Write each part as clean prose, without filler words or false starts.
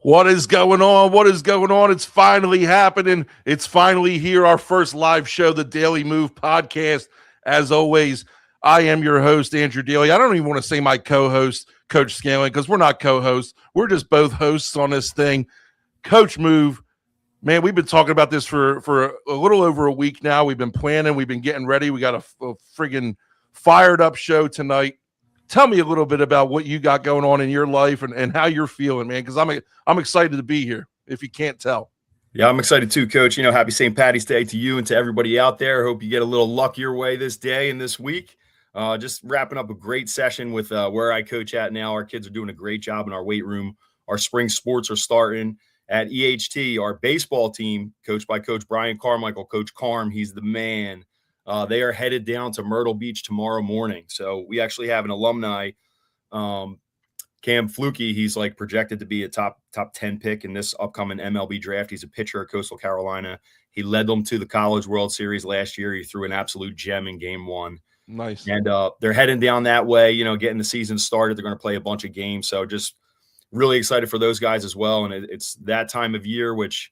What is going on? What is going on? It's finally happening. It's finally here. Our first live show, the Daley Move Podcast. As always, I am your host, Andrew Daley. I don't even want to say my co-host, Coach Scanlon, because we're not co-hosts. We're just both hosts on this thing. Coach Move, man, we've been talking about this for a little over a week now. We've been planning. We've been getting ready. We got a friggin' fired up show tonight. Tell me a little bit about what you got going on in your life and how you're feeling, man, because I'm excited to be here, if you can't tell. Yeah, I'm excited too, Coach. Happy St. Patty's Day to you and to everybody out there. Hope you get a little luck your way this day and this week. Just wrapping up a great session with where I coach at now. Our kids are doing a great job in our weight room. Our spring sports are starting at EHT. Our baseball team, coached by Coach Brian Carmichael, Coach Carm, he's the man. They are headed down to Myrtle Beach tomorrow morning. So we actually have an alumni, Cam Flukie. He's like projected to be a top 10 pick in this upcoming MLB draft. He's a pitcher at Coastal Carolina. He led them to the College World Series last year. He threw an absolute gem in game one. Nice. And they're heading down that way, getting the season started. They're going to play a bunch of games. So just really excited for those guys as well. And it's that time of year, which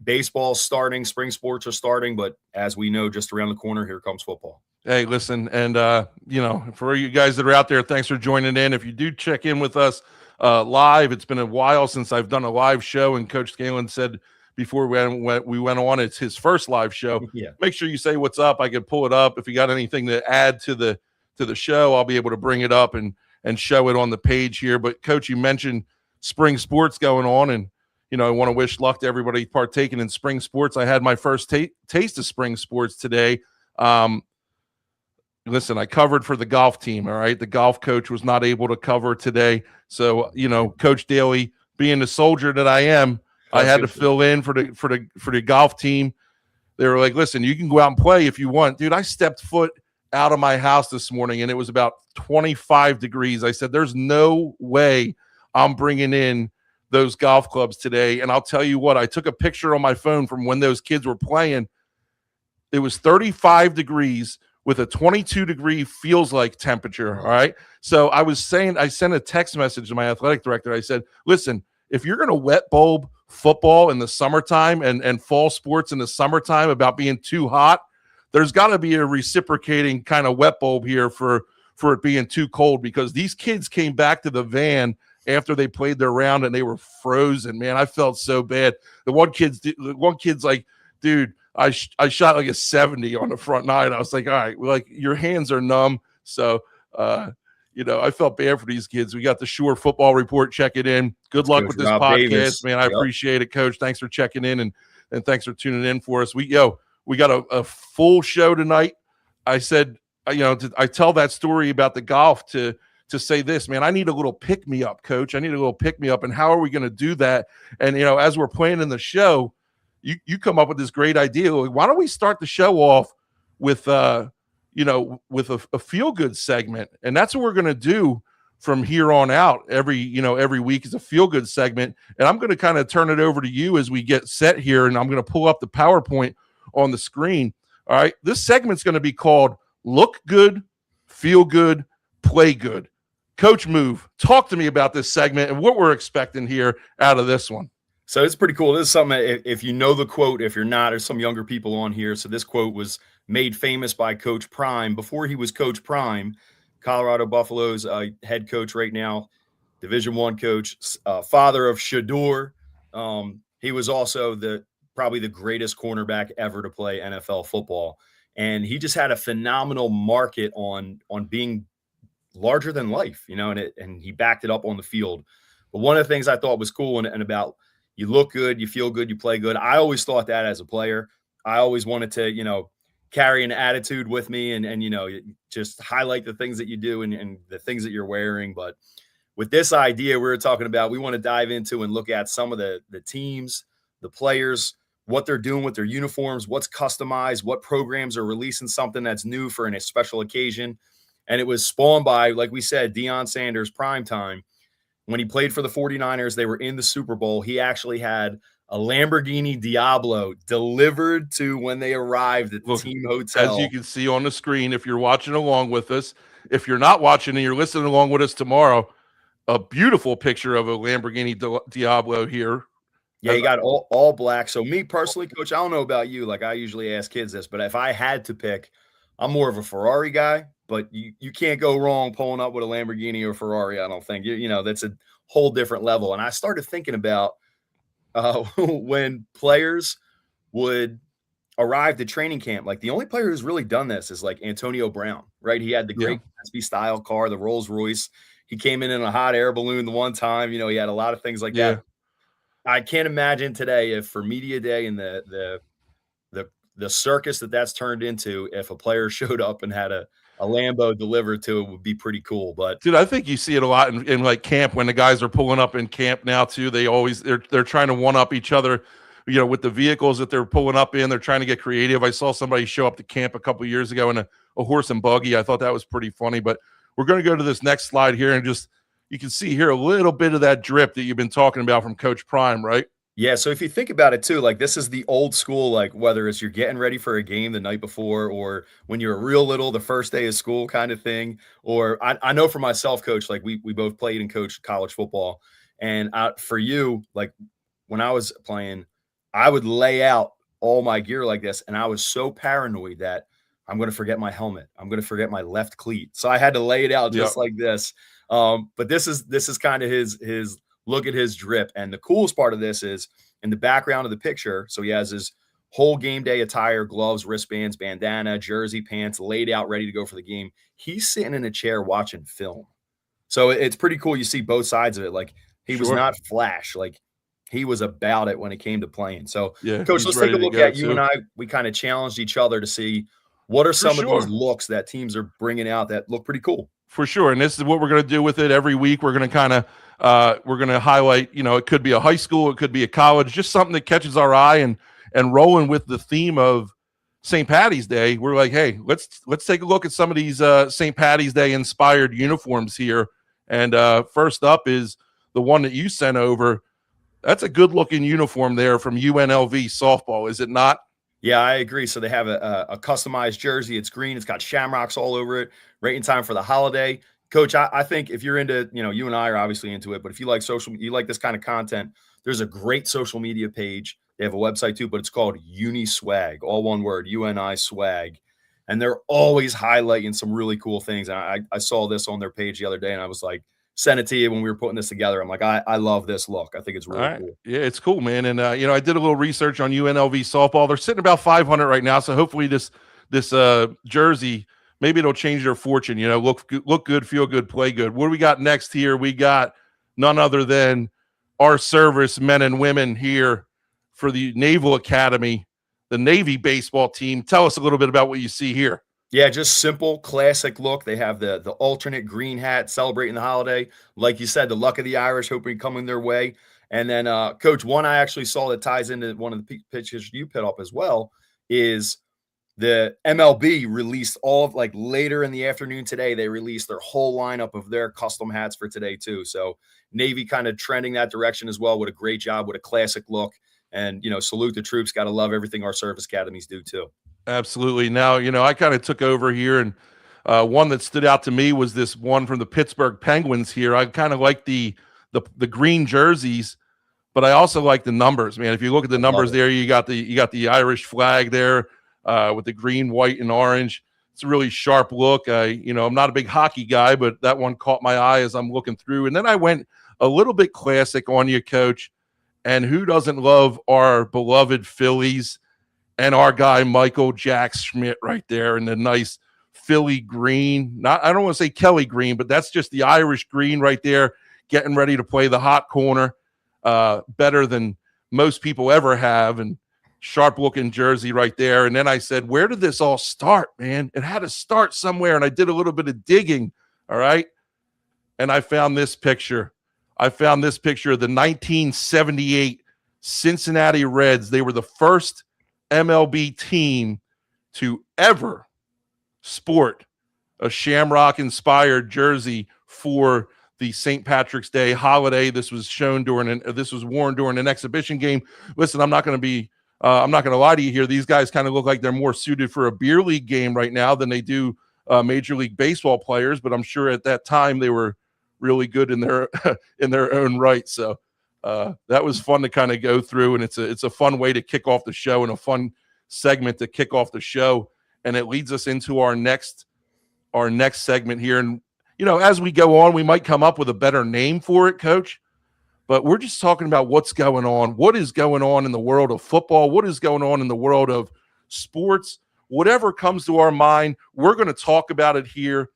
baseball's starting, spring sports are starting, but as we know, just around the corner, here comes football. Hey, listen, and, for you guys that are out there, thanks for joining in. If you do check in with us live, it's been a while since I've done a live show, and Coach Scanlon said before we went on, it's his first live show. Yeah. Make sure you say what's up. I can pull it up. If you got anything to add to the show, I'll be able to bring it up and show it on the page here. But, Coach, you mentioned spring sports going on, and I want to wish luck to everybody partaking in spring sports. I had my first taste of spring sports today. Listen, I covered for the golf team, all right? The golf coach was not able to cover today. So, Coach Daley, being the soldier that I am, I had to fill in for the golf team. They were like, listen, you can go out and play if you want. Dude, I stepped foot out of my house this morning, and it was about 25 degrees. I said, there's no way I'm bringing in those golf clubs today. And I'll tell you what, I took a picture on my phone from when those kids were playing. It was 35 degrees with a 22-degree feels like temperature, all right? So I sent a text message to my athletic director. I said, listen, if you're going to wet bulb football in the summertime and fall sports in the summertime about being too hot, there's got to be a reciprocating kind of wet bulb here for it being too cold, because these kids came back to the van after they played their round and they were frozen. Man, I felt so bad. The one kid's like, dude, I shot like a 70 on the front nine. I was like, all right, like your hands are numb. So, I felt bad for these kids. We got the Shore Football Report checking in. Good luck with this podcast, Davis. Man. I appreciate it, Coach. Thanks for checking in and thanks for tuning in for us. We got a full show tonight. I said, I tell that story about the golf to say this, man, I need a little pick-me-up, Coach. I need a little pick-me-up, and how are we going to do that? And, as we're playing in the show, you come up with this great idea. Like, why don't we start the show off with, with a feel-good segment? And that's what we're going to do from here on out. Every week is a feel-good segment, and I'm going to kind of turn it over to you as we get set here, and I'm going to pull up the PowerPoint on the screen. All right, this segment's going to be called Look Good, Feel Good, Play Good. Coach Move, talk to me about this segment and what we're expecting here out of this one. So it's pretty cool. This is something, if you know the quote, if you're not, there's some younger people on here. So this quote was made famous by Coach Prime. Before he was Coach Prime, Colorado Buffaloes head coach right now, Division I coach, father of Shador. He was also probably the greatest cornerback ever to play NFL football. And he just had a phenomenal market on being larger than life, and he backed it up on the field. But one of the things I thought was cool and about you look good, you feel good, you play good. I always thought that as a player. I always wanted to, carry an attitude with me and just highlight the things that you do and the things that you're wearing. But with this idea we were talking about, we want to dive into and look at some of the teams, the players, what they're doing with their uniforms, what's customized, what programs are releasing something that's new for a special occasion. And it was spawned by, like we said, Deion Sanders, prime time. When he played for the 49ers, they were in the Super Bowl. He actually had a Lamborghini Diablo delivered to when they arrived at the team hotel. As you can see on the screen, if you're watching along with us, if you're not watching and you're listening along with us tomorrow, a beautiful picture of a Lamborghini Diablo here. Yeah, you got all black. So me personally, Coach, I don't know about you. Like I usually ask kids this, but if I had to pick, I'm more of a Ferrari guy. But you can't go wrong pulling up with a Lamborghini or Ferrari. I don't think you know that's a whole different level. And I started thinking about when players would arrive to training camp. Like the only player who's really done this is like Antonio Brown, right? He had the great Gatsby style car, the Rolls Royce. He came in a hot air balloon the one time. You know, he had a lot of things like that. I can't imagine today if for media day and the circus that's turned into, if a player showed up and had a Lambo delivered to it, would be pretty cool. But dude, I think you see it a lot in like camp when the guys are pulling up in camp now too. They're trying to one up each other, you know, with the vehicles that they're pulling up in. They're trying to get creative. I saw somebody show up to camp a couple of years ago in a horse and buggy. I thought that was pretty funny. But we're going to go to this next slide here and just you can see here a little bit of that drip that you've been talking about from Coach Prime, right? Yeah, so if you think about it too, like this is the old school, like whether it's you're getting ready for a game the night before or when you're real little, the first day of school kind of thing. Or I know for myself, Coach, like we both played and coached college football. And for you, like when I was playing, I would lay out all my gear like this. And I was so paranoid that I'm going to forget my helmet. I'm going to forget my left cleat. So I had to lay it out just like this. But this is kind of his look at his drip. And the coolest part of this is in the background of the picture. So he has his whole game day attire, gloves, wristbands, bandana, jersey, pants, laid out, ready to go for the game. He's sitting in a chair watching film. So it's pretty cool. You see both sides of it. Like he was not flash. Like he was about it when it came to playing. So Coach, let's take a look at you and I. We kind of challenged each other to see what are some of those looks that teams are bringing out that look pretty cool. For sure. And this is what we're going to do with it every week. We're going to kind of we're going to highlight, you know, it could be a high school, it could be a college, just something that catches our eye and rolling with the theme of St. Patty's Day. We're like, hey, let's take a look at some of these St. Patty's Day inspired uniforms here. And first up is the one that you sent over. That's a good looking uniform there from UNLV softball, is it not? Yeah, I agree. So they have a customized jersey. It's green. It's got shamrocks all over it, right in time for the holiday. Coach, I think if you're into, you know, you and I are obviously into it, but if you like you like this kind of content, there's a great social media page. They have a website too, but it's called Uniswag, all one word, UNI swag. And they're always highlighting some really cool things. And I saw this on their page the other day and I was like, sent it to you when we were putting this together. I'm like, I love this look. I think it's really cool. Yeah, it's cool, man. And, you know, I did a little research on UNLV softball. They're sitting about 500 right now. So hopefully this jersey, maybe it'll change their fortune, you know, look good, feel good, play good. What do we got next here? We got none other than our service men and women here for the Naval Academy, the Navy baseball team. Tell us a little bit about what you see here. Yeah, just simple, classic look. They have the alternate green hat celebrating the holiday. Like you said, the luck of the Irish hoping coming their way. And then, Coach, one I actually saw that ties into one of the pictures you put up as well is the MLB released like later in the afternoon today, they released their whole lineup of their custom hats for today too. So Navy kind of trending that direction as well with a great job, with a classic look. And, you know, salute the troops. Got to love everything our service academies do too. Absolutely. Now, you know, I kind of took over here, and one that stood out to me was this one from the Pittsburgh Penguins here. I kind of like the green jerseys, but I also like the numbers, man. If you look at the numbers there, you got the Irish flag there with the green, white, and orange. It's a really sharp look. You know, I'm not a big hockey guy, but that one caught my eye as I'm looking through. And then I went a little bit classic on you, Coach. And who doesn't love our beloved Phillies and our guy Michael Jack Schmidt right there in the nice Philly green? I don't want to say Kelly green, but that's just the Irish green right there, getting ready to play the hot corner, better than most people ever have, and sharp looking jersey right there. And then I said, where did this all start, man? It had to start somewhere, and I did a little bit of digging, all right? And I found this picture. I found this picture of the 1978 Cincinnati Reds. They were the first MLB team to ever sport a Shamrock-inspired jersey for the St. Patrick's Day holiday. This was worn during an exhibition game. Listen, I'm not going to lie to you here. These guys kind of look like they're more suited for a beer league game right now than they do Major League Baseball players. But I'm sure at that time they were really good in their in their own right. So that was fun to kind of go through, and it's a fun way to kick off the show and a fun segment to kick off the show. And it leads us into our next segment here. And as we go on, we might come up with a better name for it, Coach. But we're just talking about what's going on. What is going on in the world of football? What is going on in the world of sports? Whatever comes to our mind, we're going to talk about it here.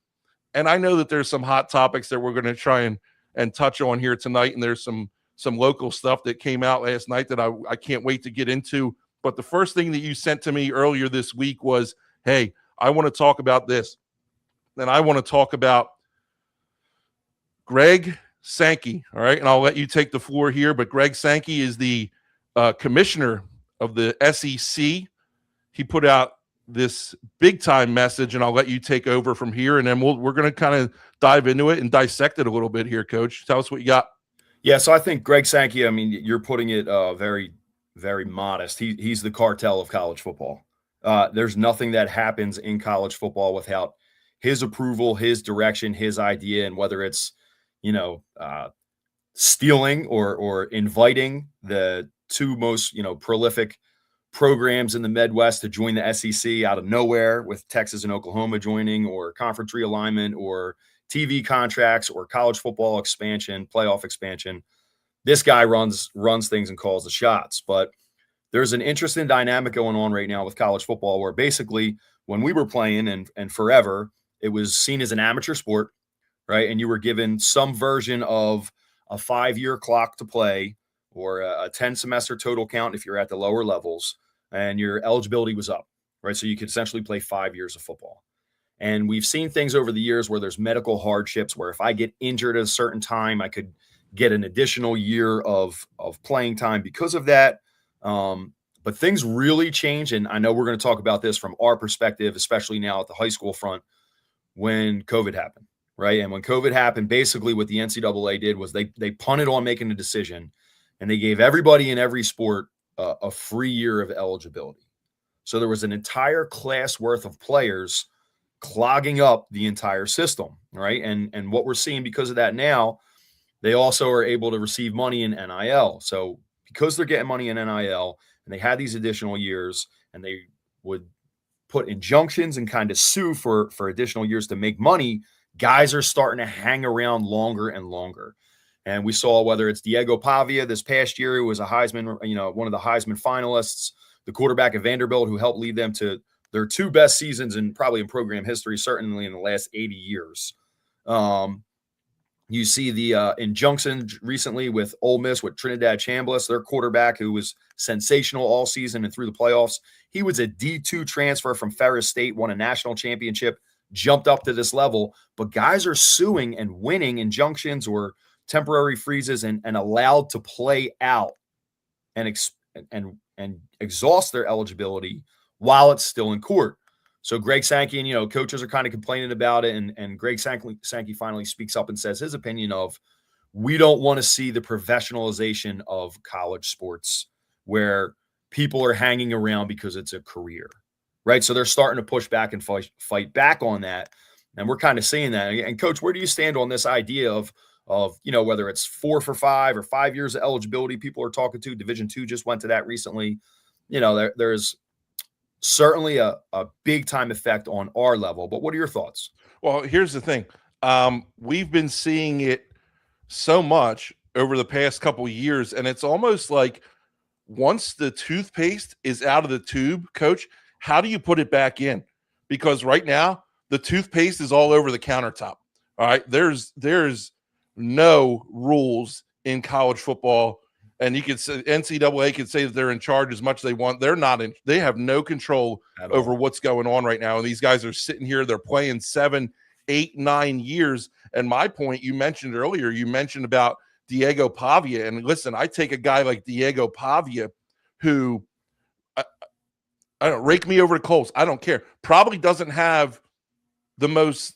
And I know that there's some hot topics that we're going to try and touch on here tonight. And there's some local stuff that came out last night that I can't wait to get into. But the first thing that you sent to me earlier this week was, hey, I want to talk about this. And I want to talk about Greg Sankey, all right? And I'll let you take the floor here, but Greg Sankey is the commissioner of the SEC. He put out this big-time message, and I'll let you take over from here, and then we're going to kind of dive into it and dissect it a little bit here, Coach. Tell us what you got. Yeah, so I think Greg Sankey, I mean, you're putting it very, very modest. He's the cartel of college football. There's nothing that happens in college football without his approval, his direction, his idea, and whether it's stealing or inviting the two most, prolific programs in the Midwest to join the SEC out of nowhere, with Texas and Oklahoma joining, or conference realignment, or TV contracts, or college football expansion, playoff expansion. This guy runs things and calls the shots. But there's an interesting dynamic going on right now with college football, where basically when we were playing and forever, it was seen as an amateur sport. Right. And you were given some version of a 5-year clock to play, or a 10-semester total count if you're at the lower levels, and your eligibility was up. Right. So you could essentially play 5 years of football. And we've seen things over the years where there's medical hardships, where if I get injured at a certain time, I could get an additional year of playing time because of that. But things really change. And I know we're going to talk about this from our perspective, especially now at the high school front, when COVID happened. Right. And when COVID happened, basically what the NCAA did was they punted on making a decision, and they gave everybody in every sport a free year of eligibility. So there was an entire class worth of players clogging up the entire system. Right. And what we're seeing because of that now, they also are able to receive money in NIL. So because they're getting money in NIL, and they had these additional years, and they would put injunctions and kind of sue for additional years to make money, guys are starting to hang around longer and longer. And we saw, whether it's Diego Pavia this past year, who was a Heisman, one of the Heisman finalists, the quarterback of Vanderbilt, who helped lead them to their two best seasons in program history, certainly in the last 80 years. You see the injunction recently with Ole Miss, with Trinidad Chambliss, their quarterback, who was sensational all season and through the playoffs. He was a D2 transfer from Ferris State, won a national championship, jumped up to this level. But guys are suing and winning injunctions or temporary freezes and allowed to play out and exhaust their eligibility while it's still in court. So Greg Sankey and, coaches are kind of complaining about it. And Greg Sankey finally speaks up and says his opinion of, we don't want to see the professionalization of college sports where people are hanging around because it's a career, right? So they're starting to push back and fight back on that. And we're kind of seeing that. And Coach, where do you stand on this idea of whether it's 4 for 5 or 5 years of eligibility people are talking to? Division II just went to that recently. There's certainly a big time effect on our level, but what are your thoughts? Well, here's the thing. We've been seeing it so much over the past couple of years, and it's almost like once the toothpaste is out of the tube, Coach, how do you put it back in? Because right now the toothpaste is all over the countertop. All right. There's no rules in college football. And you could say NCAA could say that they're in charge as much as they want. They're not in. They have no control over what's going on right now. And these guys are sitting here. They're playing 7, 8, 9 years. And my point, you mentioned earlier, about Diego Pavia. And listen, I take a guy like Diego Pavia, who I don't rake me over the coals. I don't care. Probably doesn't have the most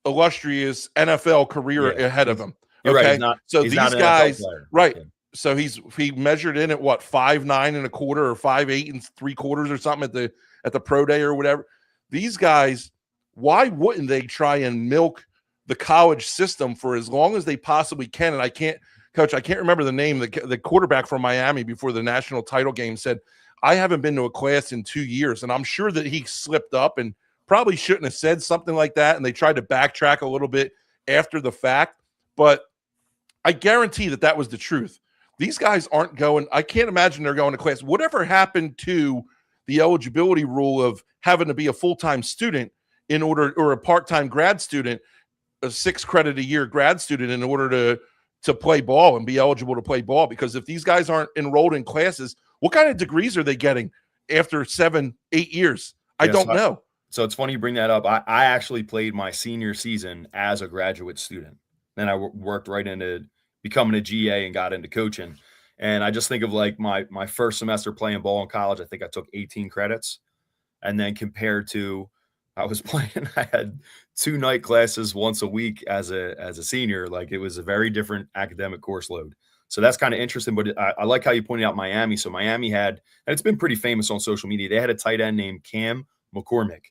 illustrious NFL career ahead of him. Okay, right. So these guys, right? Yeah. So he measured in at what, 5'9" 1/4 or 5'8 3/4 or something at the pro day or whatever. These guys, why wouldn't they try and milk the college system for as long as they possibly can. And I can't remember the name. The quarterback from Miami before the national title game said, I haven't been to a class in 2 years. And I'm sure that he slipped up and probably shouldn't have said something like that. And they tried to backtrack a little bit after the fact. But I guarantee that was the truth. These guys aren't going. I can't imagine they're going to class. Whatever happened to the eligibility rule of having to be a full-time student in order, or a part-time grad student, a 6 credit a year grad student in order to play ball and be eligible to play ball? Because if these guys aren't enrolled in classes, what kind of degrees are they getting after 7-8 years? I don't know. So it's funny you bring that up. I actually played my senior season as a graduate student. Then I worked right into becoming a GA and got into coaching. And I just think of like my first semester playing ball in college, I think I took 18 credits. And then compared to, I had 2 night classes once a week as a senior. Like, it was a very different academic course load. So that's kind of interesting. But I like how you pointed out Miami. So Miami had, and it's been pretty famous on social media, they had a tight end named Cam McCormick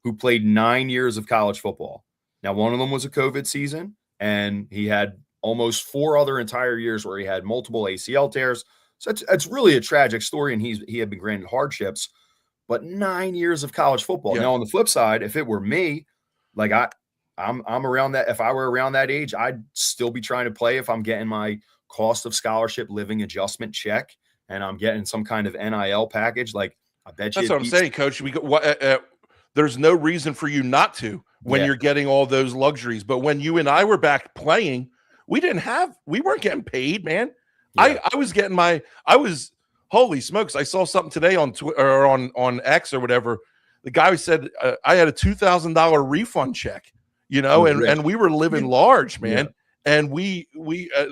who played 9 years of college football. Now, one of them was a COVID season, and he had almost 4 other entire years where he had multiple ACL tears. So it's really a tragic story, and he had been granted hardships. But 9 years of college football. Yeah. Now, on the flip side, if it were me, like I'm around that. If I were around that age, I'd still be trying to play if I'm getting my cost of scholarship living adjustment check and I'm getting some kind of NIL package. Like, I bet you. That's what I'm saying, Coach. There's no reason for you not to when you're getting all those luxuries. But when you and I were back playing, we weren't getting paid, man. Yeah. I was. Holy smokes. I saw something today on Twitter or on X or whatever. The guy said I had a $2,000 refund check, and we were living large, man. Yeah. And we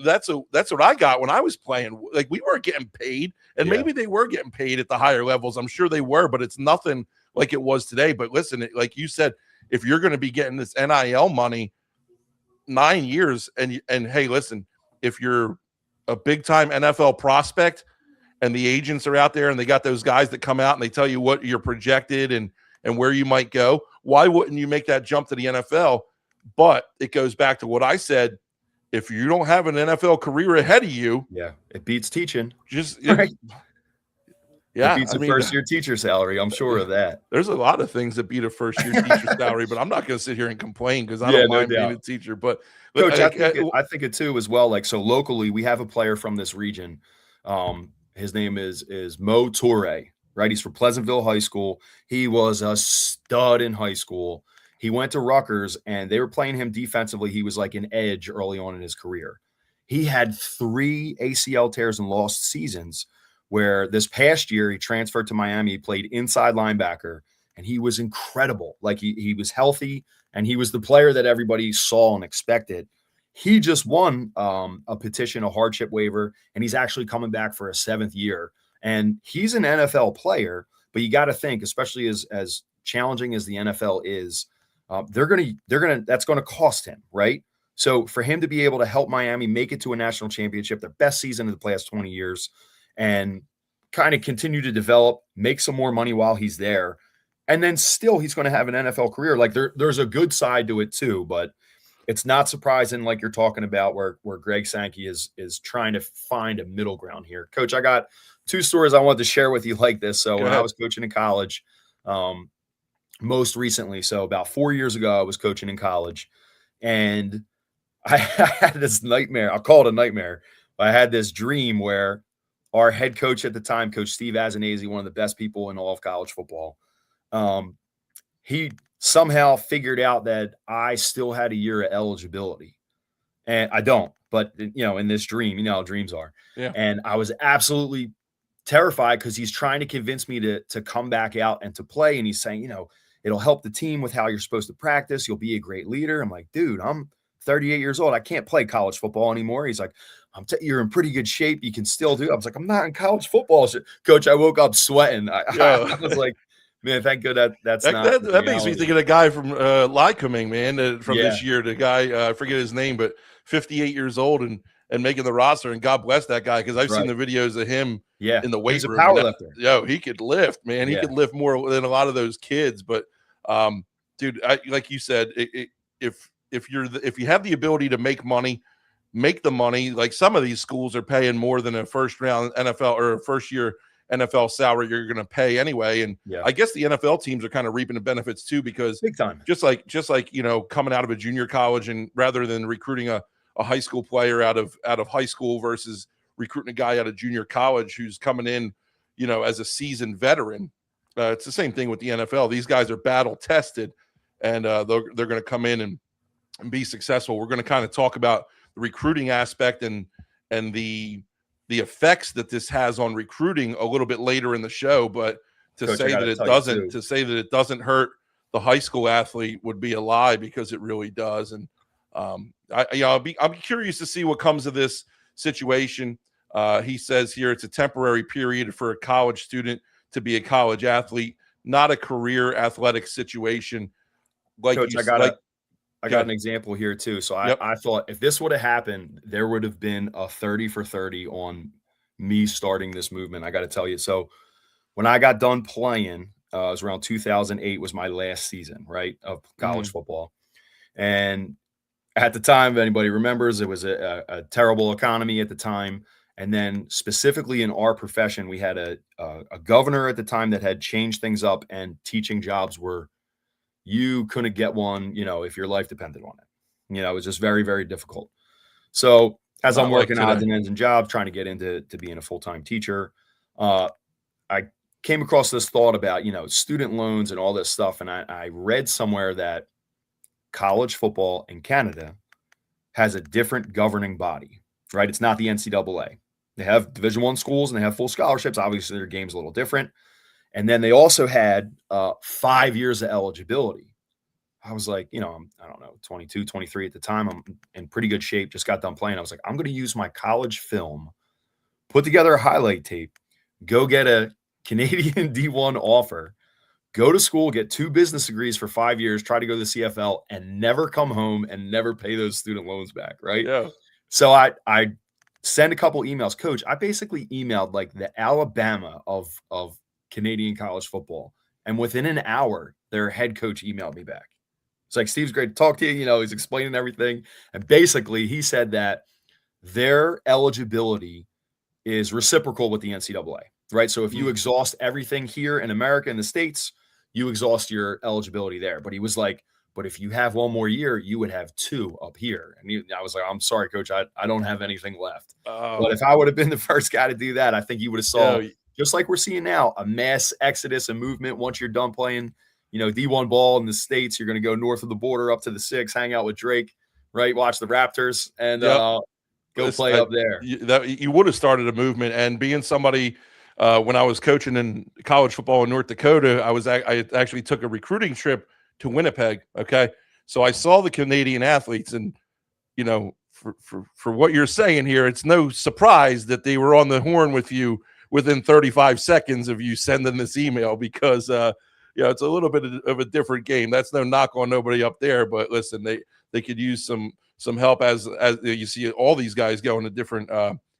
that's what I got when I was playing. Like, we weren't getting paid, and maybe they were getting paid at the higher levels. I'm sure they were, but it's nothing like it was today. But listen, like you said, if you're going to be getting this NIL money 9 years, and hey, listen, if you're a big time NFL prospect, and the agents are out there and they got those guys that come out and they tell you what you're projected and where you might go, why wouldn't you make that jump to the NFL? But it goes back to what I said. If you don't have an NFL career ahead of you, it beats teaching. Right. It beats a first-year teacher salary. I'm sure of that. There's a lot of things that beat a first-year teacher salary, but I'm not going to sit here and complain because I don't mind being a teacher. But Coach, I think it too as well. Like, so locally, we have a player from this region. His name is Mo Toure, right? He's from Pleasantville High School. He was a stud in high school. He went to Rutgers, and they were playing him defensively. He was like an edge early on in his career. He had 3 ACL tears and lost seasons, where this past year he transferred to Miami. He played inside linebacker, and he was incredible. Like, he was healthy, and he was the player that everybody saw and expected. He just won a petition, a hardship waiver, and he's actually coming back for a 7th year. And he's an NFL player, but you got to think, especially as challenging as the NFL is, that's going to cost him, right? So for him to be able to help Miami make it to a national championship, their best season of the past 20 years, and kind of continue to develop, make some more money while he's there, and then still he's going to have an NFL career. Like, there's a good side to it too, but it's not surprising, like you're talking about, where Greg Sankey is trying to find a middle ground here. Coach, I got 2 stories I wanted to share with you like this. So when I was coaching in college, most recently, so about 4 years ago, I was coaching in college, and I had this nightmare. I'll call it a nightmare. I had this dream where our head coach at the time, Coach Steve Azanese, one of the best people in all of college football, he somehow figured out that I still had a year of eligibility, and I don't, but in this dream, how dreams are. Yeah. And I was absolutely terrified because he's trying to convince me to come back out and to play. And he's saying, it'll help the team with how you're supposed to practice. You'll be a great leader. I'm like, dude, I'm 38 years old. I can't play college football anymore. He's like, you're in pretty good shape. You can still do it. I was like, I'm not in college football. Coach, I woke up sweating. I was like, man, thank God that makes me think of a guy from Lycoming, man, from this year. The guy, I forget his name, but 58 years old and making the roster. And God bless that guy, because I've seen the videos of him in the weight room. He's a power lifter. He could lift, man. He could lift more than a lot of those kids. But, dude, like you said, if if you have the ability to make money, make the money. Like some of these schools are paying more than a first round NFL or a first year NFL salary you're going to pay anyway. And I guess the NFL teams are kind of reaping the benefits too, because big time, just like, coming out of a junior college, and rather than recruiting a high school player out of high school versus recruiting a guy out of junior college who's coming in, as a seasoned veteran, it's the same thing with the NFL. These guys are battle tested, and they're going to come in and be successful. We're going to kind of talk about the recruiting aspect and the effects that this has on recruiting a little bit later in the show. But Coach, say that it doesn't hurt the high school athlete would be a lie, because it really does. And I'm curious to see what comes of this situation. He says here it's a temporary period for a college student to be a college athlete, not a career athletic situation. Like Coach, I got an example here too. So I thought if this would have happened, there would have been a 30 for 30 on me starting this movement. I got to tell you. So when I got done playing, it was around 2008 was my last season, right, of college football. And at the time, if anybody remembers, it was a terrible economy at the time. And then specifically in our profession, we had a governor at the time that had changed things up, and teaching jobs you couldn't get one, if your life depended on it. It was just very, very difficult. So as I'm working odds and ends and jobs, trying to get into being a full-time teacher, I came across this thought about, student loans and all this stuff. And I read somewhere that college football in Canada has a different governing body, right? It's not the NCAA. They have Division I schools and they have full scholarships. Obviously, their game's a little different. And then they also had 5 years of eligibility. I was like, I don't know, 22, 23 at the time. I'm in pretty good shape. Just got done playing. I was like, I'm going to use my college film, put together a highlight tape, go get a Canadian D1 offer, go to school, get 2 business degrees for 5 years, try to go to the CFL, and never come home and never pay those student loans back, right? Yeah. So I sent a couple emails. Coach, I basically emailed like the Alabama of Canadian college football. And within an hour, their head coach emailed me back. It's like, Steve's great to talk to you. He's explaining everything. And basically he said that their eligibility is reciprocal with the NCAA, right? So if you exhaust everything here in America, in the States, you exhaust your eligibility there. But he was like, but if you have one more year, you would have 2 up here. And I was like, I'm sorry, Coach, I don't have anything left. But if I would have been the first guy to do that, I think you would have saw, just like we're seeing now, a mass exodus and movement. Once you're done playing, D1 ball in the States, you're going to go north of the border up to the 6, hang out with Drake, right? Watch the Raptors and go play up there. You would have started a movement. And being somebody, when I was coaching in college football in North Dakota, I actually took a recruiting trip to Winnipeg. Okay. So I saw the Canadian athletes, and, for what you're saying here, it's no surprise that they were on the horn with you within 35 seconds of you sending this email, because, it's a little bit of a different game. That's no knock on nobody up there, but listen, they could use some help as you see all these guys going to different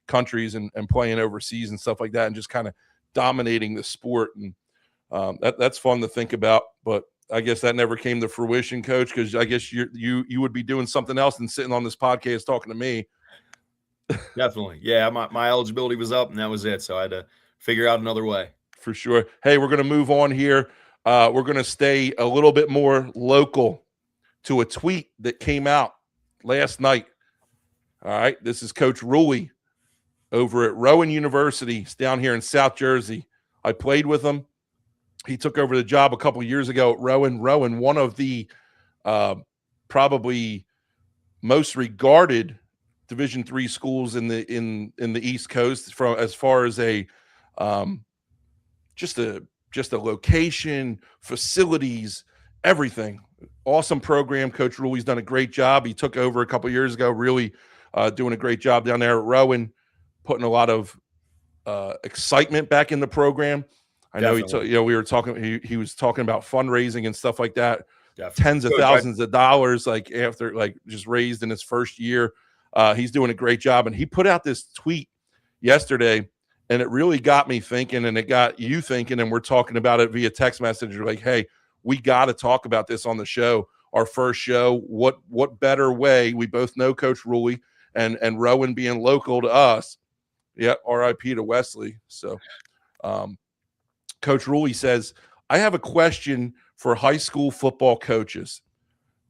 countries and playing overseas and stuff like that, and just kind of dominating the sport. And that's fun to think about, but I guess that never came to fruition, Coach, because I guess you would be doing something else than sitting on this podcast talking to me. Definitely. Yeah, my eligibility was up, and that was it. So I had to figure out another way. For sure. Hey, we're going to move on here. We're going to stay a little bit more local to a tweet that came out last night. All right. This is Coach Ruley over at Rowan University. It's down here in South Jersey. I played with him. He took over the job a couple of years ago at Rowan. Rowan, one of the probably most regarded Division III schools in the East Coast, as far as just a location, facilities, everything. Awesome program. Coach Ruley's done a great job. He took over a couple of years ago, really doing a great job down there at Rowan, putting a lot of excitement back in the program. I know we were talking. He was talking about fundraising and stuff like that. Definitely. Tens of thousands of dollars, just raised in his first year. He's doing a great job, and he put out this tweet yesterday, and it really got me thinking, and it got you thinking. And we're talking about it via text message. You're like, hey, we got to talk about this on the show. our first show. What better way? We both know Coach Ruley and Rowan being local to us. Yeah, RIP to Wesley. So Coach Ruley says, I have a question for high school football coaches.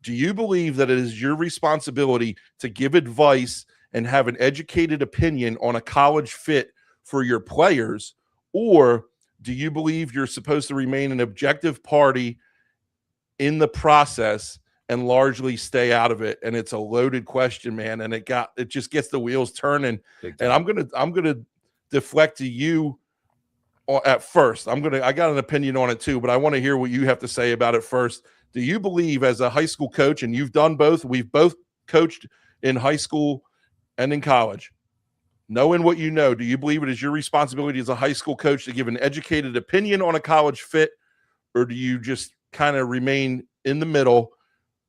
Do you believe that it is your responsibility to give advice and have an educated opinion on a college fit for your players, or do you believe you're supposed to remain an objective party in the process and largely stay out of it? And it's a loaded question, man, and it just gets the wheels turning. And I'm gonna deflect to you at first. I got an opinion on it too, but I want to hear what you have to say about it first. Do you believe, as a high school coach, and you've done both, we've both coached in high school and in college, knowing what you know, do you believe it is your responsibility as a high school coach to give an educated opinion on a college fit, or do you just kind of remain in the middle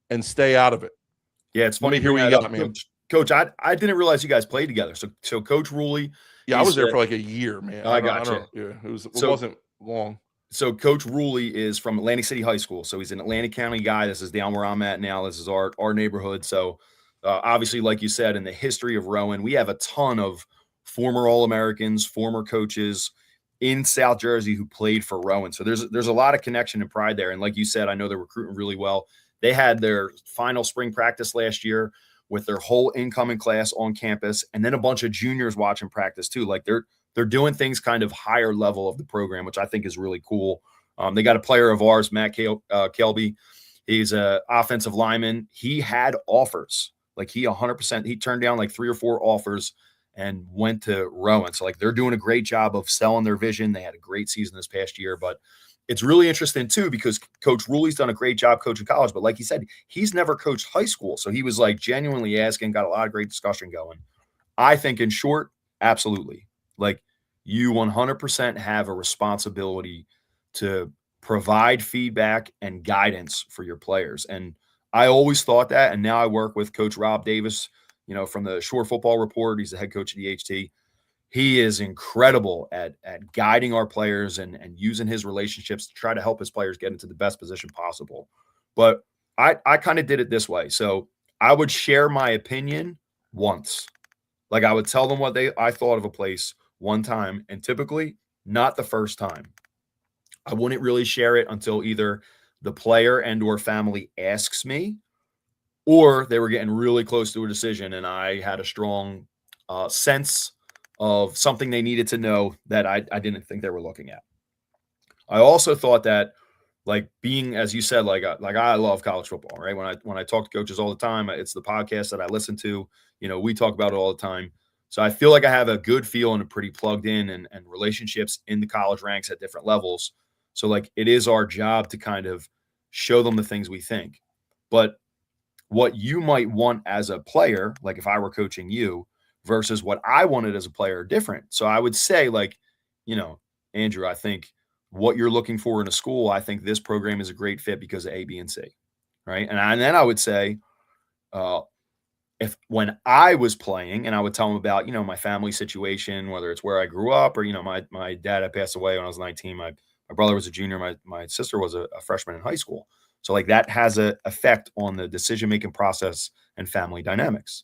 and stay out of it? Yeah, it's funny. Hear what you got, man. Coach, I didn't realize you guys played together. So Coach Ruley. Yeah, I was there for like a year, man. I got you. Yeah, it wasn't long. So Coach Ruley is from Atlantic City High School. So he's an Atlantic County guy. This is down where I'm at now. This is our neighborhood. So obviously, like you said, in the history of Rowan, we have a ton of former All-Americans, former coaches in South Jersey who played for Rowan. So there's a lot of connection and pride there. And like you said, I know they're recruiting really well. They had their final spring practice last year with their whole incoming class on campus, and then a bunch of juniors watching practice too. Like they're doing things kind of higher level of the program, which I think is really cool. They got a player of ours, Matt Kelby. He's an offensive lineman. He had offers. Like he 100%, he turned down like 3 or 4 offers and went to Rowan. So like they're doing a great job of selling their vision. They had a great season this past year, but it's really interesting too, because Coach Ruley's done a great job coaching college, but like he said, he's never coached high school. So he was like genuinely asking, got a lot of great discussion going. I think in short, absolutely. Like you 100% have a responsibility to provide feedback and guidance for your players. And I always thought that. And now I work with Coach Rob Davis, from the Shore Football Report. He's the head coach of the HT. He is incredible at guiding our players and using his relationships to try to help his players get into the best position possible. But I kind of did it this way. So I would share my opinion once. Like I would tell them what I thought of a place one time, and typically not the first time. I wouldn't really share it until either the player and or family asks me, or they were getting really close to a decision and I had a strong sense of something they needed to know that I didn't think they were looking at. I also thought that, like being, as you said, like I love college football, right? When I talk to coaches all the time, it's the podcast that I listen to. We talk about it all the time. So I feel like I have a good feel and a pretty plugged in and relationships in the college ranks at different levels. So like it is our job to kind of show them the things we think. But what you might want as a player, like if I were coaching you, versus what I wanted as a player are different. So I would say, like, Andrew, I think what you're looking for in a school, I think this program is a great fit because of A, B, and C, right? And then I would say, if when I was playing and I would tell them about, my family situation, whether it's where I grew up or, my dad had passed away when I was 19, my brother was a junior, my sister was a freshman in high school. So like that has an effect on the decision-making process and family dynamics.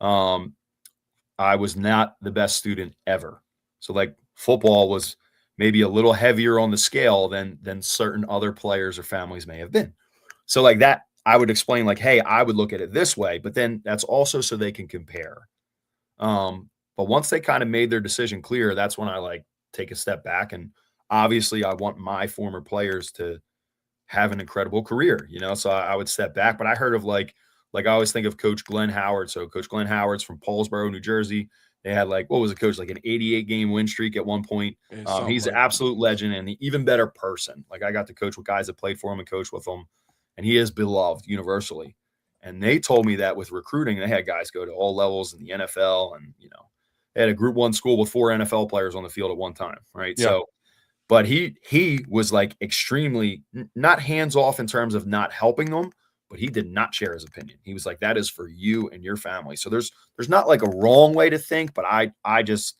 I was not the best student ever. So like football was maybe a little heavier on the scale than certain other players or families may have been. So like that, I would explain like, hey, I would look at it this way, but then that's also so they can compare. But once they kind of made their decision clear, that's when I like take a step back. And obviously I want my former players to have an incredible career, so I would step back. But I heard of like I always think of Coach Glenn Howard. So Coach Glenn Howard's from Paulsboro, New Jersey. They had like, what was it, Coach? Like an 88-game win streak at one point. He's an absolute legend and an even better person. Like I got to coach with guys that played for him and coach with him, and he is beloved universally. And they told me that with recruiting, they had guys go to all levels in the NFL, and they had a Group 1 school with 4 NFL players on the field at one time, right? Yeah. So, but he was like extremely not hands off in terms of not helping them, but he did not share his opinion. He was like, that is for you and your family. So there's not like a wrong way to think, but I just,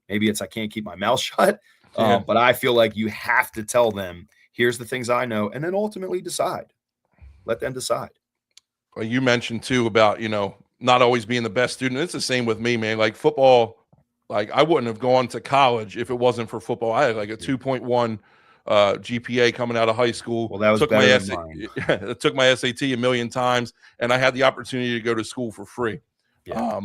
maybe it's, I can't keep my mouth shut. Yeah. But I feel like you have to tell them, here's the things I know, and then ultimately decide. let them decide. Well, you mentioned too about, not always being the best student. It's the same with me, man. Like football, like I wouldn't have gone to college if it wasn't for football. I had like a 2.1 GPA coming out of high school. Well, that was took better my than mine. took my SAT a million times, and I had the opportunity to go to school for free. Yeah.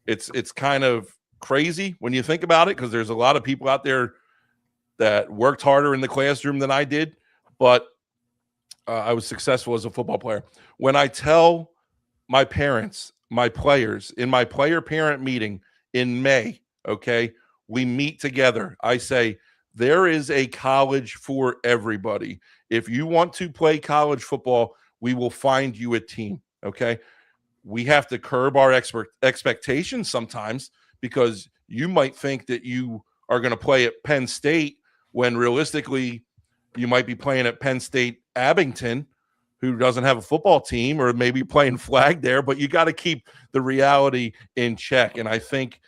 It's kind of crazy when you think about it, because there's a lot of people out there that worked harder in the classroom than I did, but I was successful as a football player. When I tell my parents, my players, in my player parent meeting in May, okay, we meet together. I say, there is a college for everybody. If you want to play college football, we will find you a team, okay? We have to curb our expectations sometimes, because you might think that you are going to play at Penn State when realistically you might be playing at Penn State Abington, who doesn't have a football team, or maybe playing flag there, but you got to keep the reality in check. And I think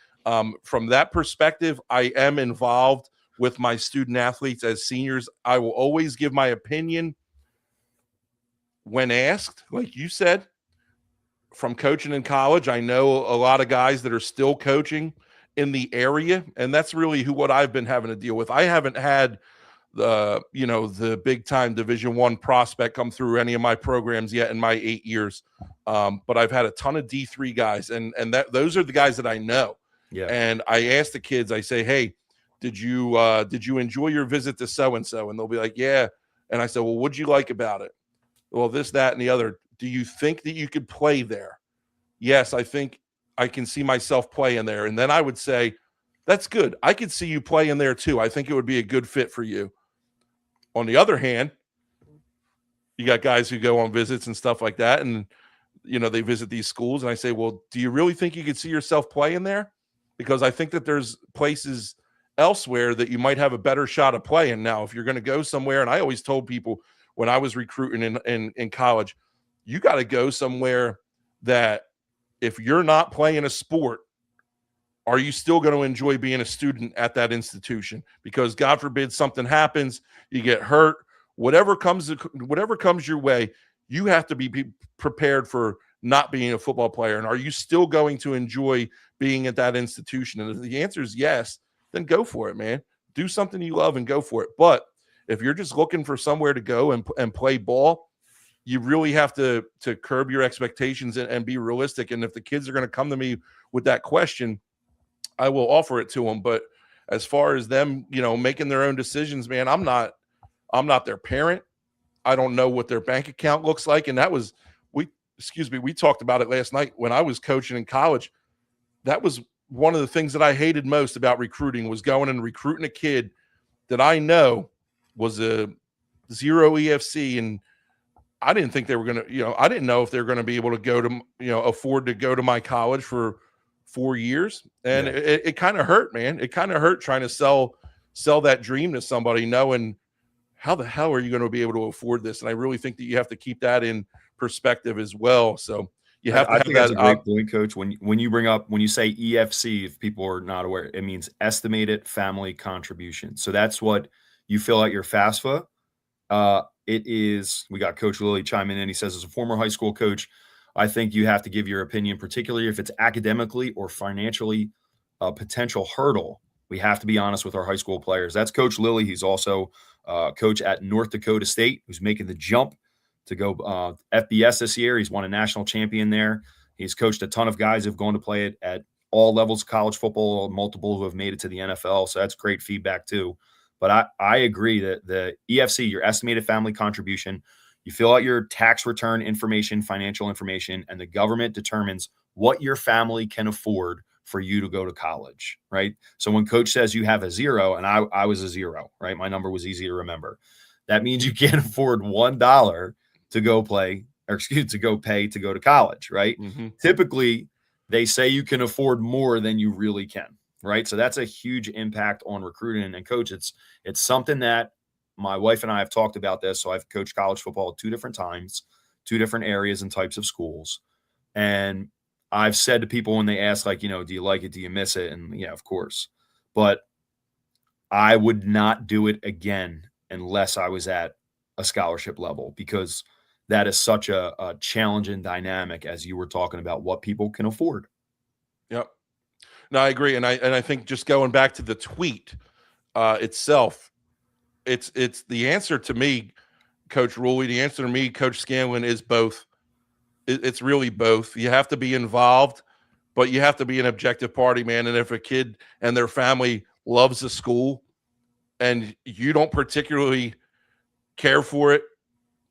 from that perspective, I am involved with my student athletes as seniors. I will always give my opinion when asked, like you said. From coaching in college, I know a lot of guys that are still coaching in the area, and that's really what I've been having to deal with. I haven't had the big time Division I prospect come through any of my programs yet in my 8 years, but I've had a ton of D3 guys, and those are the guys that I know. Yeah. And I ask the kids, I say, hey, did you enjoy your visit to so and so? And they'll be like, yeah. And I said, well, what'd you like about it? Well, this, that, and the other. Do you think that you could play there? Yes, I think I can see myself playing there. And then I would say, that's good. I could see you playing there too. I think it would be a good fit for you. On the other hand, you got guys who go on visits and stuff like that, and they visit these schools, and I say, well, do you really think you could see yourself playing there? Because I think that there's places elsewhere that you might have a better shot of playing. Now, if you're going to go somewhere, and I always told people when I was recruiting in college, you got to go somewhere that if you're not playing a sport, are you still going to enjoy being a student at that institution? Because God forbid something happens, you get hurt, whatever comes your way, you have to be prepared for not being a football player. And are you still going to enjoy being at that institution? And if the answer is yes, then go for it, man. Do something you love and go for it. But if you're just looking for somewhere to go and play ball, you really have to curb your expectations and be realistic. And if the kids are going to come to me with that question, I will offer it to them. But as far as them, making their own decisions, man, I'm not their parent. I don't know what their bank account looks like. And that was, we talked about it last night when I was coaching in college. That was one of the things that I hated most about recruiting, was going and recruiting a kid that I know was a 0 EFC, and I didn't think they were going to, I didn't know if they were going to be able to go to, afford to go to my college for 4 years. And yeah. it kind of hurt, man. It kind of hurt trying to sell that dream to somebody, knowing how the hell are you going to be able to afford this? And I really think that you have to keep that in perspective as well. So you have to have think that. That's a great point, Coach. When you say EFC, if people are not aware, it means estimated family contribution. So that's what you fill out your FAFSA. It is, we got Coach Lilly chiming in. He says, as a former high school coach, I think you have to give your opinion, particularly if it's academically or financially a potential hurdle. We have to be honest with our high school players. That's Coach Lilly. He's also coach at North Dakota State, who's making the jump to go FBS this year. He's won a national champion there. He's coached a ton of guys who've gone to play it at all levels of college football, multiple who have made it to the NFL. So that's great feedback too. But I agree that the EFC, your estimated family contribution, you fill out your tax return information, financial information, and the government determines what your family can afford for you to go to college, right? So when Coach says you have a 0, and I was a 0, right? My number was easy to remember. That means you can't afford $1 to go play, or to go pay to go to college, right? Mm-hmm. Typically, they say you can afford more than you really can, right? So that's a huge impact on recruiting. And Coach, it's something that my wife and I have talked about this. So I've coached college football 2 different times, 2 different areas and types of schools. And I've said to people when they ask, like, do you like it? Do you miss it? And yeah, of course. But I would not do it again unless I was at a scholarship level, because that is such a challenging dynamic, as you were talking about what people can afford. Yep. No, I agree. And I think just going back to the tweet itself, it's the answer to me, Coach Ruley, the answer to me, Coach Scanlon, is both. It's really both. You have to be involved, but you have to be an objective party, man. And if a kid and their family loves the school and you don't particularly care for it,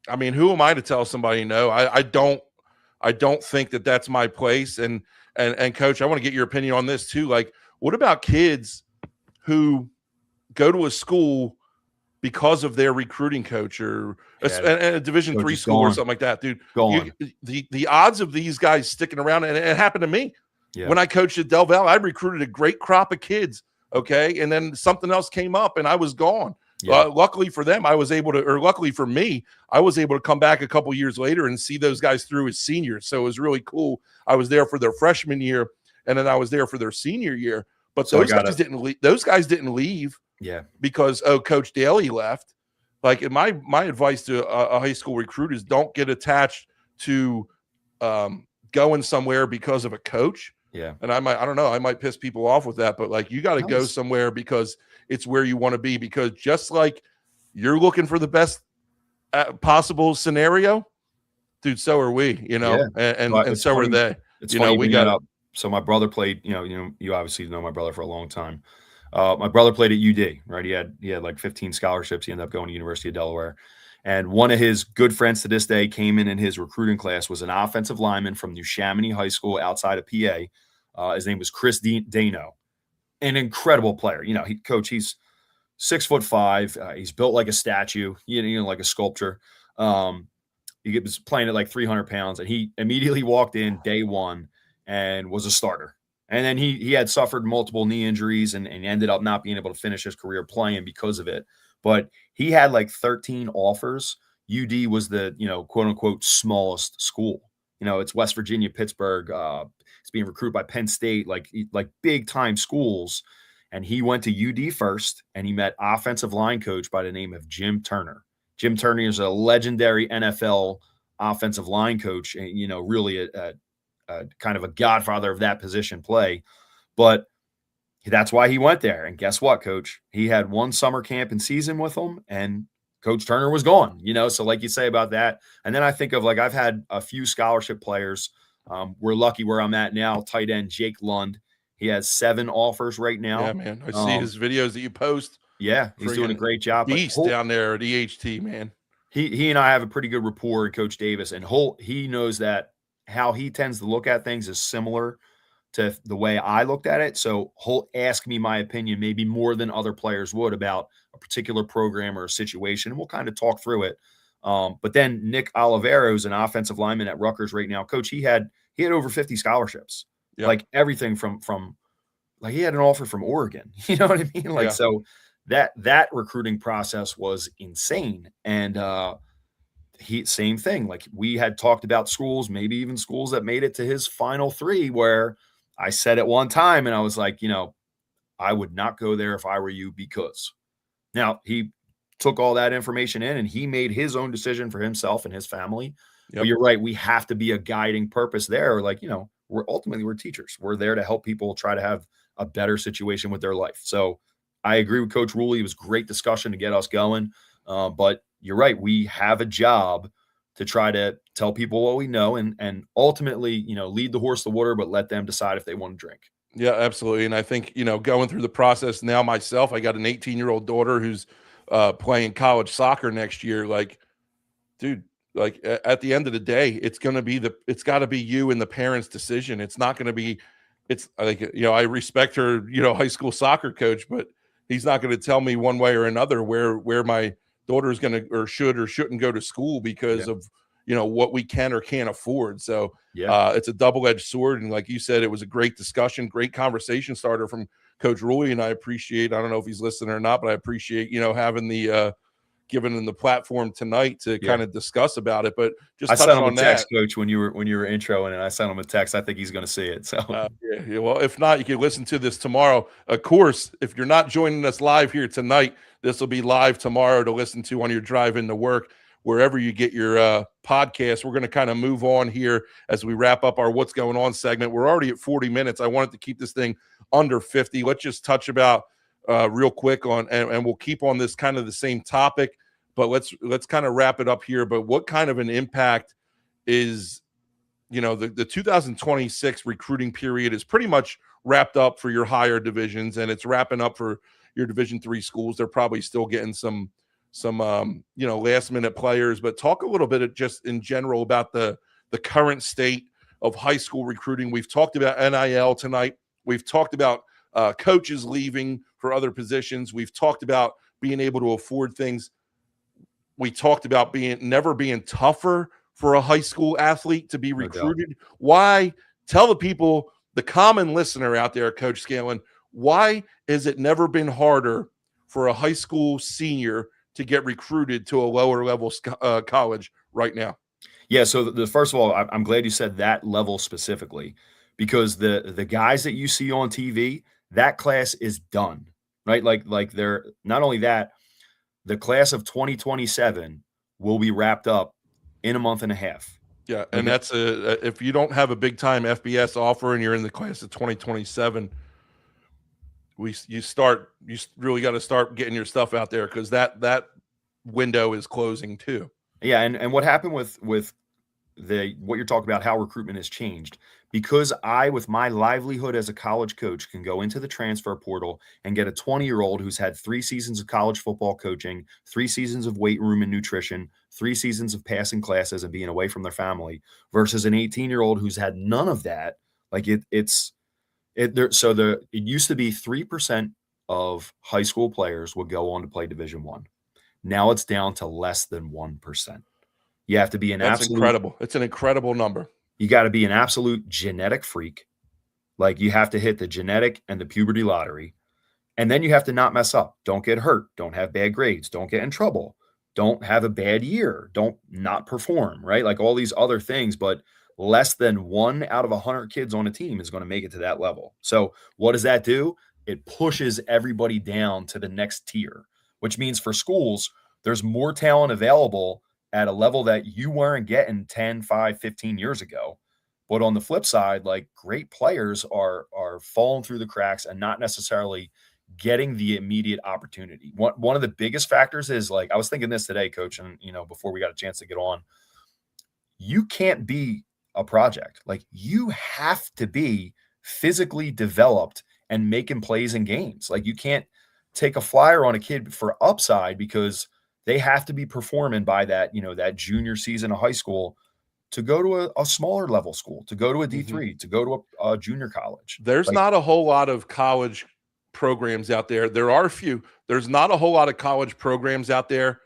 I mean, who am I to tell somebody no? I don't think that that's my place. And Coach, I want to get your opinion on this too. Like, what about kids who go to a school because of their recruiting coach or a Division III school or something like that, dude? The odds of these guys sticking around, and it happened to me when I coached at Del Valle. I recruited a great crop of kids, okay, and then something else came up, and I was gone. Luckily for them, luckily for me, I was able to come back a couple years later and see those guys through as seniors. So it was really cool. I was there for their freshman year, and then I was there for their senior year. But so guys didn't leave. Those guys didn't leave. Yeah. Because Coach Daley left. Like, my advice to a high school recruit is don't get attached to going somewhere because of a coach. Yeah. And I might piss people off with that, but like, you got to go somewhere because it's where you want to be, because just like you're looking for the best possible scenario, dude, so are we, and so are they. It's funny, we got up. So my brother played, you obviously know my brother for a long time. My brother played at UD, right? He had like 15 scholarships. He ended up going to University of Delaware. And one of his good friends to this day came in his recruiting class, was an offensive lineman from New Chamonix High School outside of PA. His name was Chris Dano, an incredible player. He's 6'5". He's built like a statue, like a sculpture. He was playing at like 300 pounds, and he immediately walked in day one and was a starter. And then he had suffered multiple knee injuries and ended up not being able to finish his career playing because of it. But he had like 13 offers. UD was the, quote unquote, smallest school. It's West Virginia, Pittsburgh. It's being recruited by Penn State, like big time schools. And he went to UD first, and he met offensive line coach by the name of Jim Turner. Jim Turner is a legendary NFL offensive line coach, and, really a kind of a godfather of that position play. But that's why he went there. And guess what, Coach? He had one summer camp and season with him, and Coach Turner was gone, so like you say about that. And then I think of, like, I've had a few scholarship players. We're lucky where I'm at now. Tight end Jake Lund. He has 7 offers right now. Yeah, man. I see his videos that you post. Yeah, he's doing a great job. Beast down there at EHT, man. He and I have a pretty good rapport, Coach Davis. And Holt, he knows that how he tends to look at things is similar to the way I looked at it. So Holt asked me my opinion, maybe more than other players would, about a particular program or a situation, and we'll kind of talk through it. But then Nick Olivero is an offensive lineman at Rutgers right now. Coach, he had over 50 scholarships, like everything from like, he had an offer from Oregon. You know what I mean? Like, so that recruiting process was insane. And same thing. Like, we had talked about schools, maybe even schools that made it to his final 3, where I said at one time, and I was like, I would not go there if I were you, because now he took all that information in and he made his own decision for himself and his family. But you're right. We have to be a guiding purpose there. Like, we're teachers. We're there to help people try to have a better situation with their life. So I agree with Coach Ruley. It was great discussion to get us going. But you're right. We have a job to try to tell people what we know and ultimately, lead the horse to water, but let them decide if they want to drink. Yeah, absolutely. And I think, going through the process now myself, I got an 18-year-old daughter who's playing college soccer next year. Like, dude, like, at the end of the day, it's got to be you and the parents' decision. It's not going to be, I respect her, high school soccer coach, but he's not going to tell me one way or another where my daughter is going to, or should or shouldn't go to school because of, what we can or can't afford. So it's a double-edged sword. And like you said, it was a great discussion, great conversation starter from Coach Ruley. And I don't know if he's listening or not, but I appreciate, having the, giving him the platform tonight to kind of discuss about it. But just I sent him a text, Coach, when you were introing, and I sent him a text. I think he's going to see it. So well, if not, you can listen to this tomorrow. Of course, if you're not joining us live here tonight, this will be live tomorrow to listen to on your drive into work. wherever you get your podcast. We're going to kind of move on here as we wrap up our What's Going On segment. We're already at 40 minutes. I wanted to keep this thing under 50. Let's just touch about real quick on, and we'll keep on this kind of the same topic, but let's kind of wrap it up here. But what kind of an impact is, the 2026 recruiting period is pretty much wrapped up for your higher divisions, and it's wrapping up for your Division III schools. They're probably still getting some last minute players, but talk a little bit just in general about the current state of high school recruiting. We've talked about NIL tonight. We've talked about coaches leaving for other positions. We've talked about being able to afford things. We talked about never being tougher for a high school athlete to be recruited. Why? Tell the people, the common listener out there, Coach Scanlon, why has it never been harder for a high school senior to get recruited to a lower level college right now? Yeah, so first of all, I'm glad you said that level specifically, because the guys that you see on TV, that class is done, right? Like they're not only that, the class of 2027 will be wrapped up in a month and a half. Yeah, and that's if you don't have a big time FBS offer and you're in the class of 2027, you really got to start getting your stuff out there, because that window is closing too. Yeah, and what happened with what you're talking about, how recruitment has changed, because I, with my livelihood as a college coach, can go into the transfer portal and get a 20-year-old who's had 3 seasons of college football coaching, 3 seasons of weight room and nutrition, 3 seasons of passing classes and being away from their family, versus an 18-year-old who's had none of that. Like it used to be 3% of high school players would go on to play Division I. Now it's down to less than 1%. You have to be incredible. It's an incredible number. You got to be an absolute genetic freak. Like, you have to hit the genetic and the puberty lottery. And then you have to not mess up. Don't get hurt. Don't have bad grades. Don't get in trouble. Don't have a bad year. Don't not perform, right? Like all these other things, but less than 1 out of 100 kids on a team is going to make it to that level. So what does that do? It pushes everybody down to the next tier, which means for schools, there's more talent available at a level that you weren't getting 10, 5, 15 years ago. But on the flip side, like, great players are falling through the cracks and not necessarily getting the immediate opportunity. One of the biggest factors is, like, I was thinking this today, Coach, and, before we got a chance to get on, you can't be a project. Like, you have to be physically developed and making plays in games. Like, you can't take a flyer on a kid for upside, because they have to be performing by that, that junior season of high school to go to a smaller level school, to go to a D3, to go to a junior college. There's not a whole lot of college programs out there. There are a few. There's not a whole lot of college programs out there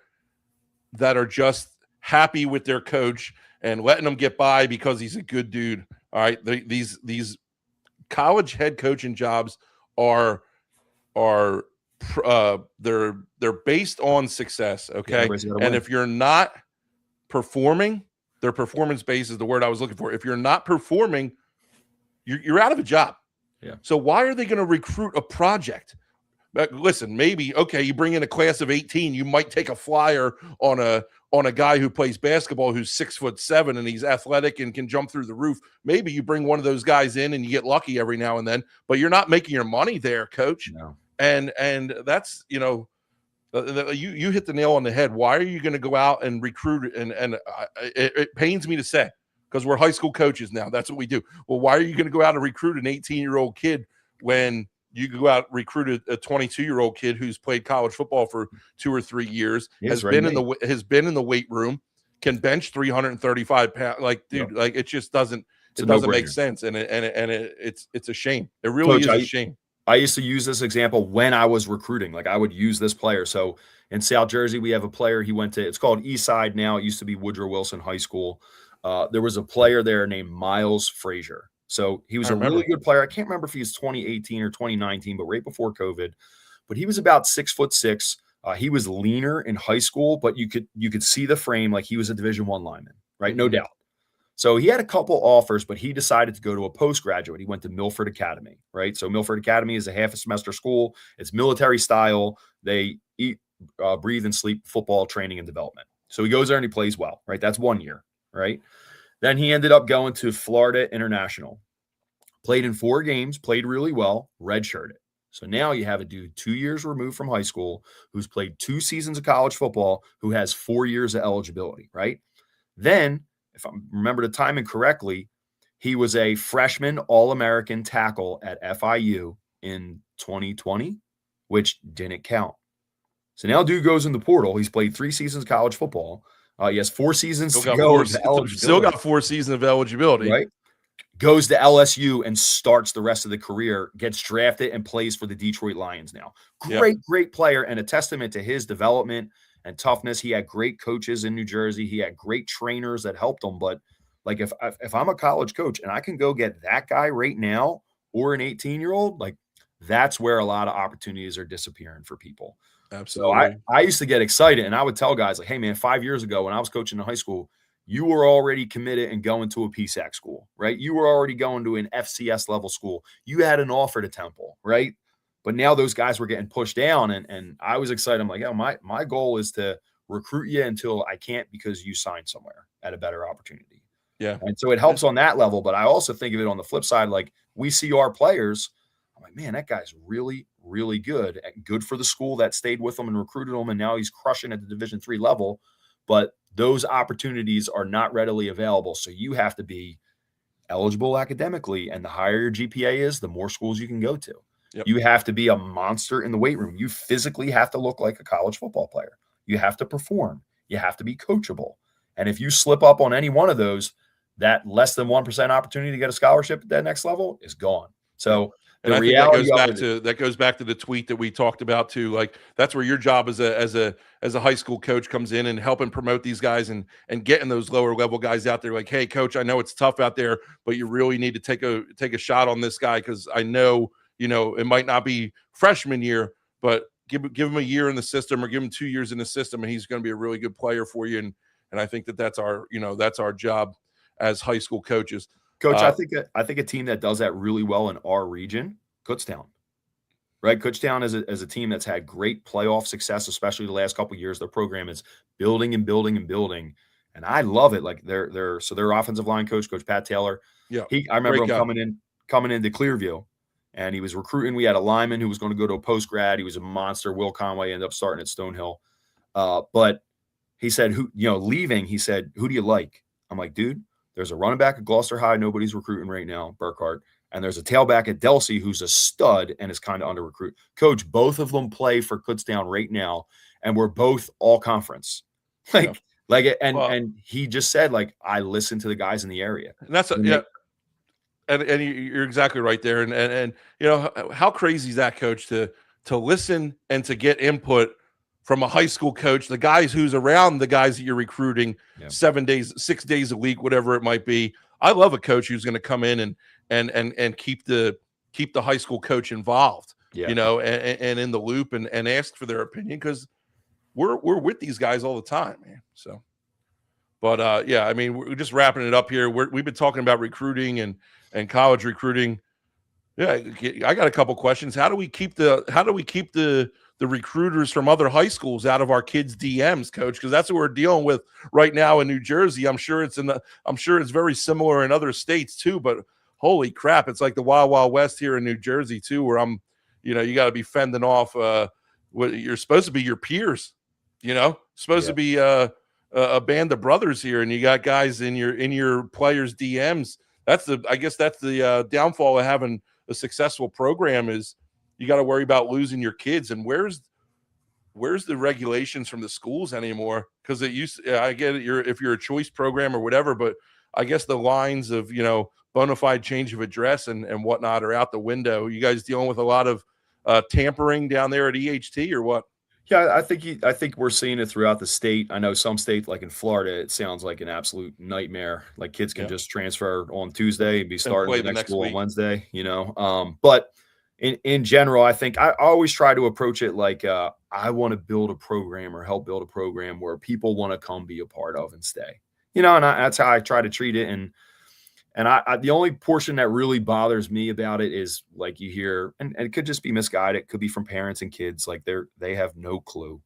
that are just happy with their coach and letting them get by because he's a good dude. All right. These college head coaching jobs are they're based on success. Okay. And if you're not performing, their performance base is the word I was looking for. If you're not performing, you're out of a job. Yeah. So why are they going to recruit a project? Listen, maybe, okay, you bring in a class of 18, you might take a flyer on a guy who plays basketball who's 6'7" and he's athletic and can jump through the roof. Maybe you bring one of those guys in and you get lucky every now and then, but you're not making your money there, Coach. No. And that's, you hit the nail on the head. Why are you going to go out and recruit? And it pains me to say, because we're high school coaches now. That's what we do. Well, why are you going to go out and recruit an 18-year-old kid when you go out and recruit a 22-year-old kid who's played college football for 2 or 3 years, has been in the weight room, can bench 335 pounds? Like, dude, like, it just doesn't make sense, and it's a shame. It really is a shame. I used to use this example when I was recruiting. Like, I would use this player. So in South Jersey, we have a player. He went to, it's called Eastside now. It used to be Woodrow Wilson High School. There was a player there named Miles Frazier. So he was a really good player. I can't remember if he was 2018 or 2019, but right before COVID. But he was about 6'6". He was leaner in high school, but you could see the frame, like he was a Division I lineman, right? No doubt. So he had a couple offers, but he decided to go to a postgraduate. He went to Milford Academy, right? So Milford Academy is a half a semester school. It's military style. They eat, breathe, and sleep football training and development. So he goes there and he plays well, right? That's 1 year, right? Then he ended up going to Florida International, played in 4 games, played really well, redshirted. So now you have a dude 2 years removed from high school who's played 2 seasons of college football, who has 4 years of eligibility, right? Then, if I remember the timing correctly, he was a freshman All-American tackle at FIU in 2020, which didn't count. So now dude goes in the portal. He's played 3 seasons of college football. He has 4 seasons to go. Still got 4 seasons of eligibility. Right? Goes to LSU and starts the rest of the career, gets drafted and plays for the Detroit Lions now. Great player, and a testament to his development and toughness. He had great coaches in New Jersey. He had great trainers that helped him. But like if I'm a college coach and I can go get that guy right now or an 18-year-old, like that's where a lot of opportunities are disappearing for people. Absolutely. So I used to get excited, and I would tell guys like, hey, man, 5 years ago when I was coaching in high school, you were already committed and going to a PSAC school, right? You were already going to an FCS level school. You had an offer to Temple, right? But now those guys were getting pushed down, and I was excited. I'm like, oh, my goal is to recruit you until I can't because you signed somewhere at a better opportunity. Yeah. And so it helps on that level. But I also think of it on the flip side, like we see our players. I'm like, man, that guy's really, really good. Good for the school that stayed with him and recruited him, and now he's crushing at the Division III level. But those opportunities are not readily available. So you have to be eligible academically, and the higher your GPA is, the more schools you can go to. Yep. You have to be a monster in the weight room. You physically have to look like a college football player. You have to perform. You have to be coachable. And if you slip up on any one of those, that less than 1% opportunity to get a scholarship at that next level is gone. So and I think that goes back to the tweet that we talked about too. Like that's where your job as a high school coach comes in, and helping promote these guys and getting those lower level guys out there. Like, hey, coach, I know it's tough out there, but you really need to take a shot on this guy, because I know it might not be freshman year, but give him a year in the system, or give him 2 years in the system, and he's going to be a really good player for you. And I think that's our job as high school coaches. Coach, I think a team that does that really well in our region, Kutztown, right? Kutztown is a team that's had great playoff success, especially the last couple of years. Their program is building and building and building, and I love it. Like their offensive line coach, Coach Pat Taylor. Yeah, I remember him coming into Clearview, and he was recruiting. We had a lineman who was going to go to a post grad. He was a monster. Will Conway ended up starting at Stonehill, but he said, leaving. He said, "Who do you like?" I'm like, dude. There's a running back at Gloucester High nobody's recruiting right now, Burkhart, and there's a tailback at Delsey who's a stud and is kind of under recruit. Coach, both of them play for Kutztown right now, and we're both all conference. And he just said, like, I listen to the guys in the area. And that's and you're exactly right there. And how crazy is that, Coach, to listen and to get input from a high school coach, the guys who's around the guys that you're recruiting 7 days, 6 days a week, whatever it might be. I love a coach who's going to come in and keep the high school coach involved, and in the loop and ask for their opinion, because we're with these guys all the time, man. So, but I mean, we're just wrapping it up here. We've been talking about recruiting and college recruiting. Yeah, I got a couple questions. How do we keep the recruiters from other high schools out of our kids' DMs, Coach? Because that's what we're dealing with right now in New Jersey. I'm sure it's very similar in other states too, but holy crap, it's like the Wild Wild West here in New Jersey too, where you got to be fending off what you're supposed to be your peers, supposed to be a band of brothers here, and you got guys in your players' DMs. I guess that's the downfall of having a successful program, is you got to worry about losing your kids. And where's the regulations from the schools anymore? Because I get it, if you're a choice program or whatever, but I guess the lines of bona fide change of address and whatnot are out the window. You guys dealing with a lot of tampering down there at EHT or what? Yeah, I think we're seeing it throughout the state. I know some states, like in Florida, it sounds like an absolute nightmare. Like kids can just transfer on Tuesday and be starting the next school on Wednesday, But in general, I think I always try to approach it like I want to build a program or help build a program where people want to come be a part of and stay. And that's how I try to treat it. And I the only portion that really bothers me about it is, like, you hear, and it could just be misguided. It could be from parents and kids, like they have no clue.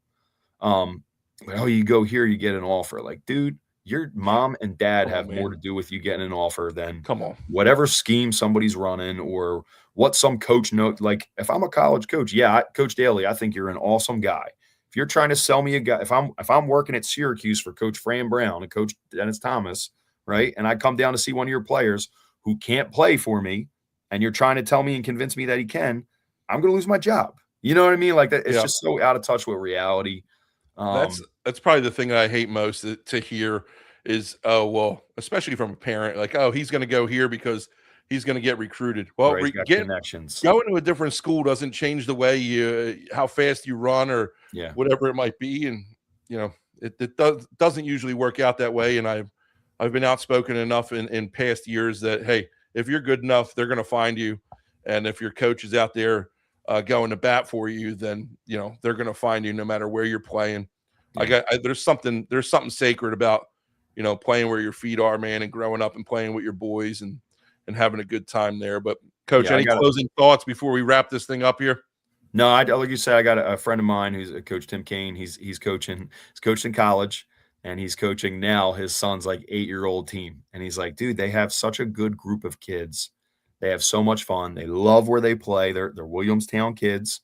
Well, you go here, you get an offer. Like, dude, your mom and dad Come on, have more man. to do with you getting an offer than Come on. whatever scheme somebody's running or what some coach knows. Like, if I'm a college coach, Coach Daley, I think you're an awesome guy. If you're trying to sell me a guy, if I'm working at Syracuse for Coach Fran Brown and Coach Dennis Thomas, right, and I come down to see one of your players who can't play for me, and you're trying to tell me and convince me that he can, I'm going to lose my job. You know what I mean? Like that, it's Yeah. just so out of touch with reality. That's probably the thing that I hate most to hear is, oh, well, especially from a parent, like, oh, he's going to go here because he's going to get recruited. Well, Right, got connections. going to a different school doesn't change the way how fast you run or Yeah. whatever it might be. And, it doesn't usually work out that way. And I've been outspoken enough in past years that, hey, if you're good enough, they're going to find you. And if your coach is out there going to bat for you, then, they're going to find you no matter where you're playing. Yeah. There's something sacred about, playing where your feet are, man, and growing up and playing with your boys and having a good time there. But Coach, any closing thoughts before we wrap this thing up here? No, like you said, I got a friend of mine who's Coach Tim Kane. He's coaching. He's coached in college, and he's coaching now his son's like 8-year-old team. And he's like, dude, they have such a good group of kids. They have so much fun. They love where they play. They're Williamstown kids.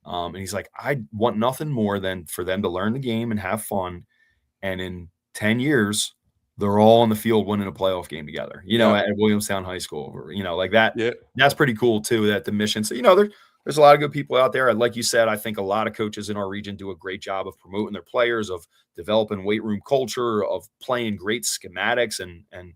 And he's like, I want nothing more than for them to learn the game and have fun. And in 10 years, they're all on the field winning a playoff game together, at Williamstown High School, like that. Yeah. That's pretty cool too, that the mission. So, there's a lot of good people out there. And like you said, I think a lot of coaches in our region do a great job of promoting their players, of developing weight room culture, of playing great schematics. And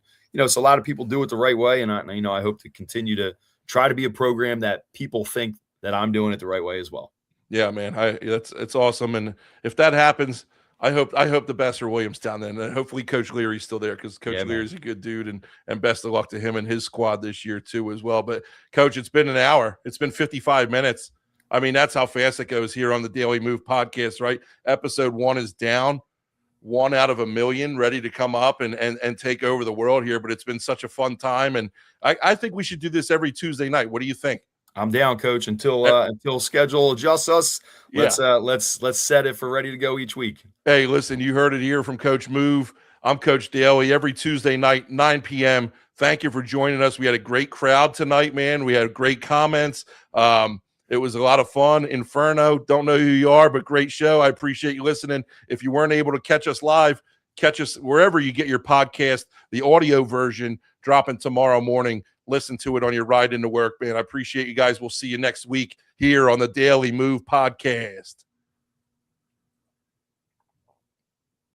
so a lot of people do it the right way. And I hope to continue to try to be a program that people think that I'm doing it the right way as well. Yeah, man. It's awesome. And if that happens, I hope the best for Williamstown then. And hopefully Coach Leary's still there because Coach Leary's a good dude, and best of luck to him and his squad this year too as well. But Coach, it's been an hour. It's been 55 minutes. I mean, that's how fast it goes here on the Daley Move podcast, right? Episode 1 is down. 1 out of a million ready to come up and take over the world here. But it's been such a fun time. And I think we should do this every Tuesday night. What do you think? I'm down, Coach, until schedule adjusts us. Let's set it for ready to go each week. Hey, listen, you heard it here from Coach Move. I'm Coach Daley. Every Tuesday night, 9 p.m. Thank you for joining us. We had a great crowd tonight, man. We had great comments. It was a lot of fun. Inferno, don't know who you are, but great show. I appreciate you listening. If you weren't able to catch us live, catch us wherever you get your podcast. The audio version dropping tomorrow morning. Listen to it on your ride into work, man. I appreciate you guys. We'll see you next week here on the Daley Move Podcast.